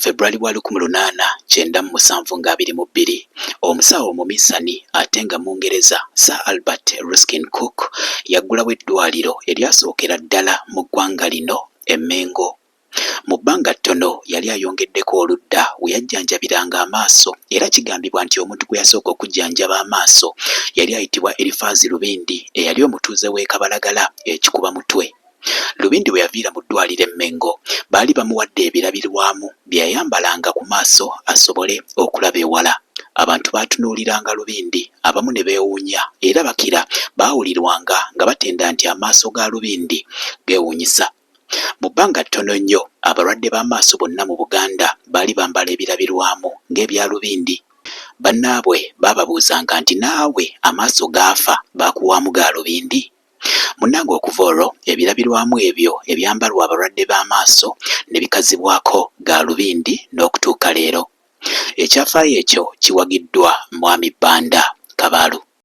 February wa 1892 omusawo omumisani ate nga Mungereza Sir Albert Ruskin Cook yaggulawo eddwaliro eryasookera ddala mu ggwanga lino e Mengo. Mu bbanga ttono yali ayongeddeko oludda we yajjanjabiranga amaaso era kigambibwa nti omuntu gwe yasooka okujjanjaba amaaso yali ayitibwa Elifaazi Lubindi eyali omutuuze w'e Kabalagala ekikuba mutwe. Lubindi bwe yaviira mu ddwaliro e Mengo baali bamuwadde ebirabirwamu bye yayambalanga ku maaso asobole okulaba ewala. Abantu baatunuuliranga Lubindi abamu ne beewuunya era bakira baawulirwanga nga batenda nti amaaso ga Lubindi geewuunyisa. Mu bbanga ttono nnyo abalwadde b'amaaso bonna mu Buganda baali bambala ebirabirwamu ng'ebya Lubindi. Bannaabwe baababuuzanga nti naawe amaaso gaafa baakuwaamu ga Lubindi? Munnange okuva olwo ebirabirwamu ebyo ebyambalwa abalwadde b'amaaso ne bikazibwako ga Lubindi n'okutuuka leero. Ekyafaayo ekyo kiwagiddwa Mwami Bbanda Kabaalu.